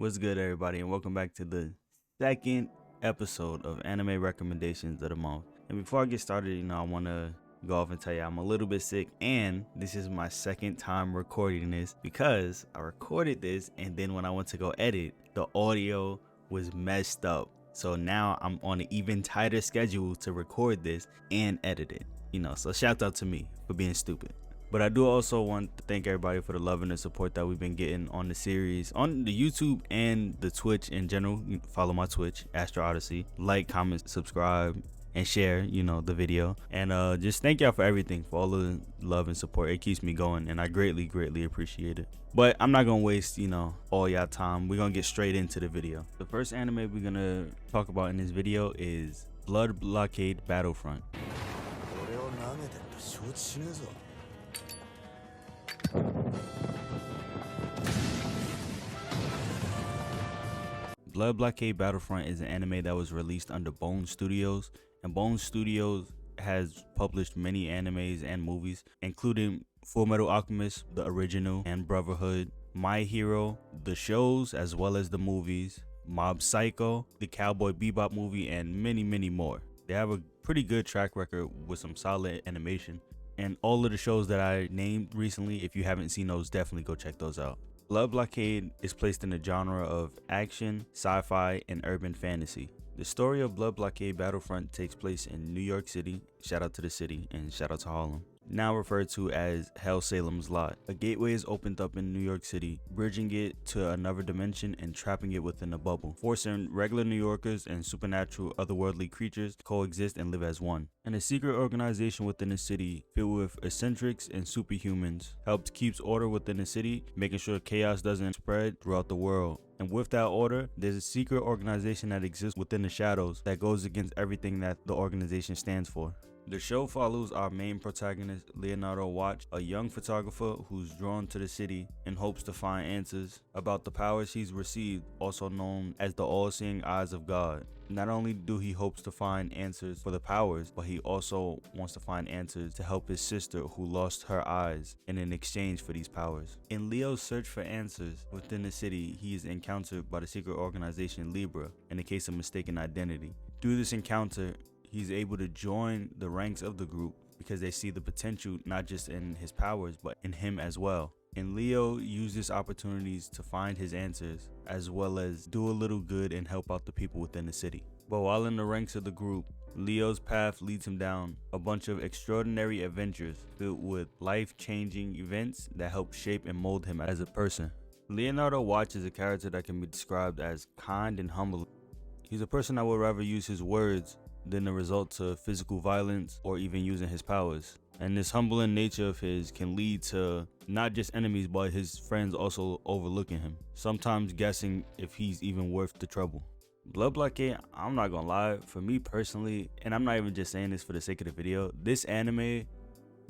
What's good, everybody, and welcome back to the second episode of Anime Recommendations of the Month. And before I get started, I want to go off and tell you I'm a little bit sick, and this is my second time recording this because I recorded this, and then when I went to go edit, the audio was messed up. So now I'm on an even tighter schedule to record this and edit it. So shout out to me for being stupid. But I do also want to thank everybody for the love and the support that we've been getting on the series, on the YouTube and the Twitch in general. You can follow my Twitch, AstroOddyssey. Like, comment, subscribe, and share, the video. And just thank y'all for everything, for all the love and support. It keeps me going, and I greatly, greatly appreciate it. But I'm not going to waste, all y'all time. We're going to get straight into the video. The first anime we're going to talk about in this video is Blood Blockade Battlefront. Blood Blockade Battlefront is an anime that was released under Bone Studios, and Bone Studios has published many animes and movies, including Full Metal Alchemist, the original, and Brotherhood, My Hero, the shows as well as the movies, Mob Psycho, the Cowboy Bebop movie, and many, many more. They have a pretty good track record with some solid animation, and all of the shows that I named recently, if you haven't seen those, definitely go check those out. Blood Blockade is placed in the genre of action, sci-fi, and urban fantasy. The story of Blood Blockade Battlefront takes place in New York City, shout out to the city, and shout out to Harlem, now referred to as Hell Salem's Lot. A gateway is opened up in New York City, bridging it to another dimension and trapping it within a bubble, forcing regular New Yorkers and supernatural otherworldly creatures to coexist and live as one. And a secret organization within the city, filled with eccentrics and superhumans, helps keeps order within the city, making sure chaos doesn't spread throughout the world. And with that order, there's a secret organization that exists within the shadows that goes against everything that the organization stands for. The show follows our main protagonist, Leonardo Watch, a young photographer who's drawn to the city in hopes to find answers about the powers he's received, also known as the all-seeing eyes of God. Not only do he hopes to find answers for the powers, but he also wants to find answers to help his sister who lost her eyes in exchange for these powers. In Leo's search for answers within the city, he is encountered by the secret organization Libra in a case of mistaken identity. Through this encounter, he's able to join the ranks of the group because they see the potential not just in his powers but in him as well. And Leo uses opportunities to find his answers as well as do a little good and help out the people within the city. But while in the ranks of the group, Leo's path leads him down a bunch of extraordinary adventures filled with life-changing events that help shape and mold him as a person. Leonardo Watch is a character that can be described as kind and humble. He's a person that would rather use his words than the result to physical violence or even using his powers. And this humbling nature of his can lead to not just enemies but his friends also overlooking him, sometimes guessing if he's even worth the trouble. Blood Blockade, I'm not gonna lie, for me personally, and I'm not even just saying this for the sake of the video, this anime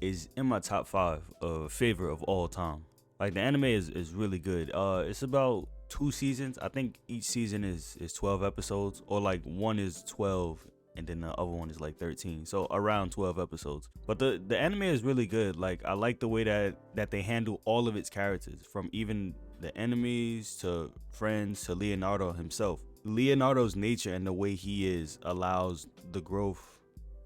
is in my top 5 of favorite of all time. Like, the anime is really good. It's about 2 seasons. I think each season is 12 episodes, or like one is 12 and then the other one is like 13, so around 12 episodes. But the anime is really good. Like, I like the way that they handle all of its characters, from even the enemies to friends to Leonardo himself. Leonardo's nature and the way he is allows the growth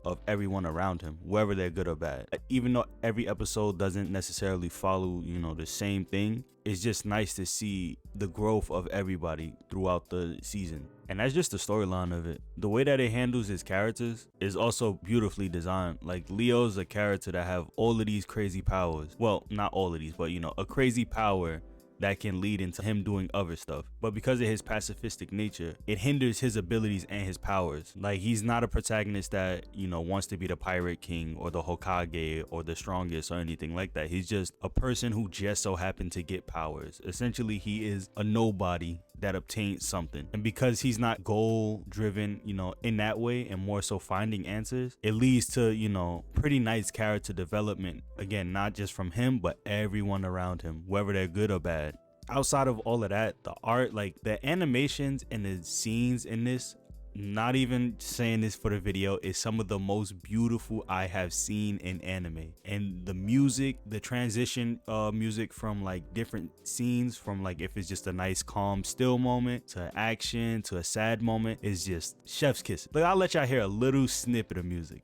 of everyone around him, whether they're good or bad. Even though every episode doesn't necessarily follow, the same thing, it's just nice to see the growth of everybody throughout the season. And that's just the storyline of it. The way that it handles his characters is also beautifully designed. Like, Leo's a character that have all of these crazy powers. Well, not all of these, but a crazy power that can lead into him doing other stuff. But because of his pacifistic nature, it hinders his abilities and his powers. Like, he's not a protagonist that, wants to be the pirate king or the Hokage or the strongest or anything like that. He's just a person who just so happened to get powers. Essentially, he is a nobody that obtained something. And because he's not goal driven, in that way, and more so finding answers, it leads to, pretty nice character development. Again, not just from him, but everyone around him, whether they're good or bad. Outside of all of that, the art, like the animations and the scenes in this not even saying this for the video, is some of the most beautiful I have seen in anime. And the music, the transition music from like different scenes, from like if it's just a nice calm still moment to action to a sad moment, is just chef's kiss. Like, I'll let y'all hear a little snippet of music.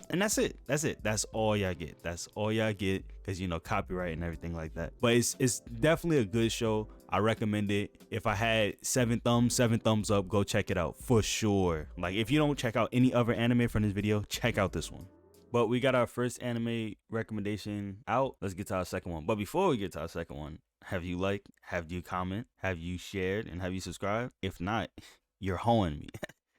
And that's it. That's all y'all get. That's all y'all get, because, you know, copyright and everything like that. But it's definitely a good show. I recommend it. If I had 7 thumbs up, go check it out for sure. Like, if you don't check out any other anime from this video, check out this one. But we got our first anime recommendation out. Let's get to our second one. But before we get to our second one, have you liked, have you comment, have you shared, and have you subscribed? If not, you're hoeing me.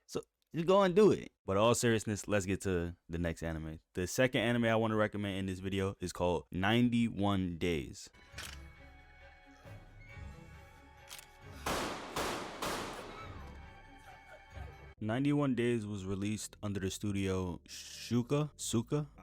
So just go and do it. But all seriousness, let's get to the next anime. The second anime I want to recommend in this video is called 91 Days. "91 Days" was released under the studio Suka.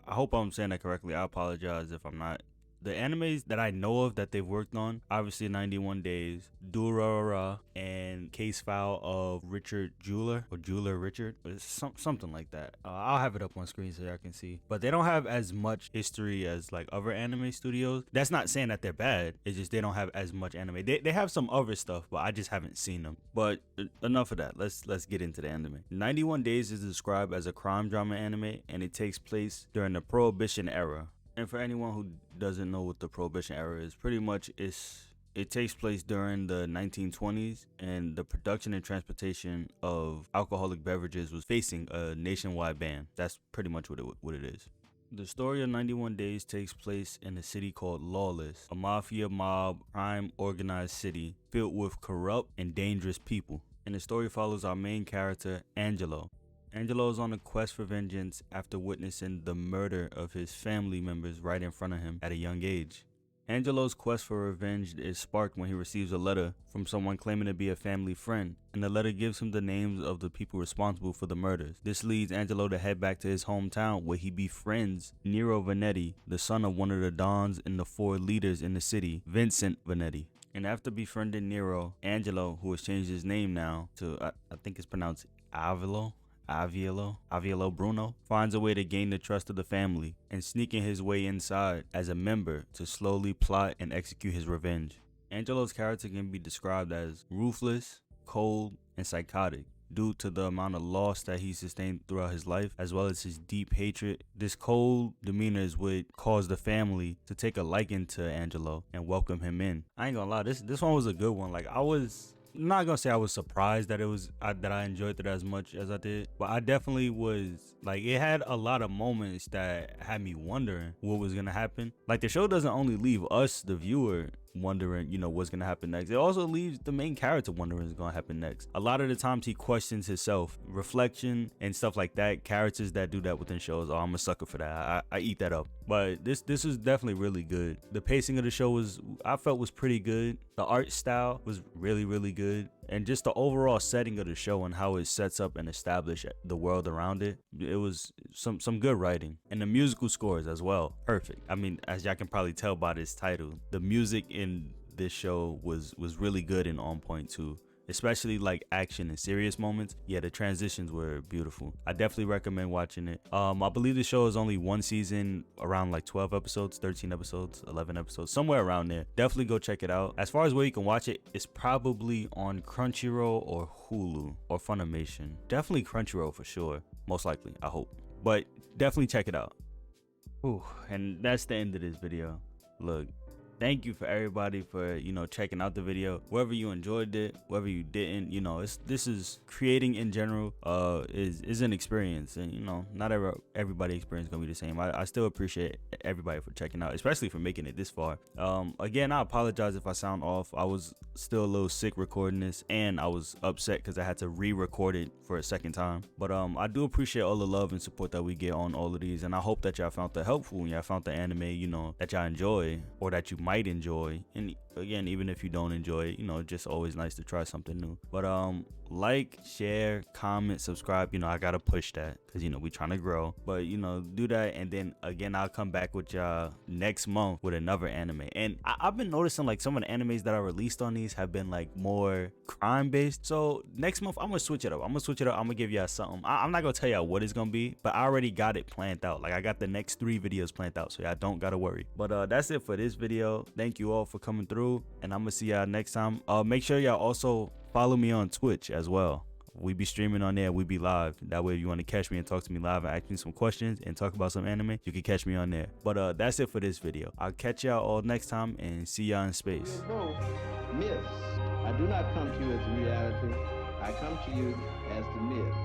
I hope I'm saying that correctly. I apologize if I'm not. The animes that I know of that they've worked on, obviously 91 Days, Durarara, and Case File of Richard Jeweler, or Jeweler Richard, something like that. I'll have it up on screen so y'all can see. But they don't have as much history as like other anime studios. That's not saying that they're bad. It's just they don't have as much anime. They have some other stuff, but I just haven't seen them. But enough of that. Let's get into the anime. 91 Days is described as a crime drama anime, and it takes place during the Prohibition era. And for anyone who doesn't know what the Prohibition era is, pretty much it takes place during the 1920s, and the production and transportation of alcoholic beverages was facing a nationwide ban. That's pretty much what it is. The story of 91 Days takes place in a city called Lawless, a mafia mob crime organized city filled with corrupt and dangerous people. And the story follows our main character, Angelo. Angelo is on a quest for vengeance after witnessing the murder of his family members right in front of him at a young age. Angelo's quest for revenge is sparked when he receives a letter from someone claiming to be a family friend, and the letter gives him the names of the people responsible for the murders. This leads Angelo to head back to his hometown, where he befriends Nero Vanetti, the son of one of the dons and the 4 leaders in the city, Vincent Vanetti. And after befriending Nero, Angelo, who has changed his name now to, I think it's pronounced Avielo Bruno, finds a way to gain the trust of the family and sneaking his way inside as a member to slowly plot and execute his revenge. Angelo's character can be described as ruthless, cold, and psychotic due to the amount of loss that he sustained throughout his life, as well as his deep hatred. This cold demeanor is what caused the family to take a liking to Angelo and welcome him in. I ain't gonna lie, this one was a good one. Like, I'm not gonna say I was surprised that that I enjoyed it as much as I did, but I definitely was. Like, it had a lot of moments that had me wondering what was gonna happen. Like, the show doesn't only leave us, the viewer, wondering, you know, what's gonna happen next. It also leaves the main character wondering what's gonna happen next. A lot of the times he questions himself, reflection and stuff like that. Characters that do that within shows, oh, I'm a sucker for that. I eat that up. But this is definitely really good. The pacing of the show I felt was pretty good. The art style was really, really good. And just the overall setting of the show and how it sets up and establishes the world around it. It was some good writing. And the musical scores as well. Perfect. I mean, as y'all can probably tell by this title, the music in this show was really good and on point too. Especially like action and serious moments. Yeah, the transitions were beautiful. I definitely recommend watching it. I believe the show is only 1 season, around like 12 episodes, 13 episodes, 11 episodes, somewhere around there. Definitely go check it out. As far as where you can watch it, it's probably on Crunchyroll or Hulu or Funimation. Definitely Crunchyroll for sure. Most likely, I hope. But definitely check it out. Ooh, and that's the end of this video. Look, thank you for everybody for, you know, checking out the video. Whether you enjoyed it, whether you didn't, you know, this is creating in general is an experience, and, you know, not everybody's experience gonna be the same. I still appreciate everybody for checking out, especially for making it this far. Again, I apologize if I sound off. I was still a little sick recording this, and I was upset because I had to re-record it for a second time. But I do appreciate all the love and support that we get on all of these, and I hope that y'all found that helpful and y'all found the anime, you know, that y'all enjoy or that you might enjoy. And Again, even if you don't enjoy it, you know, just always nice to try something new. But like, share, comment, subscribe. You know, I gotta push that because, you know, we trying to grow. But, you know, do that, and then again, I'll come back with y'all next month with another anime. And I've been noticing like some of the animes that I released on these have been like more crime based. So next month I'm gonna switch it up. I'm gonna give y'all something. I'm not gonna tell y'all what it's gonna be, but I already got it planned out. Like, I got the next 3 videos planned out, so y'all don't gotta worry. But that's it for this video. Thank you all for coming through, and I'm gonna see y'all next time. Make sure y'all also follow me on Twitch as well. We be streaming on there. We be live. That way, if you want to catch me and talk to me live and ask me some questions and talk about some anime, you can catch me on there. But that's it for this video. I'll catch y'all all next time and see y'all in space. Both myths. I do not come to you as reality. I come to you as the myth.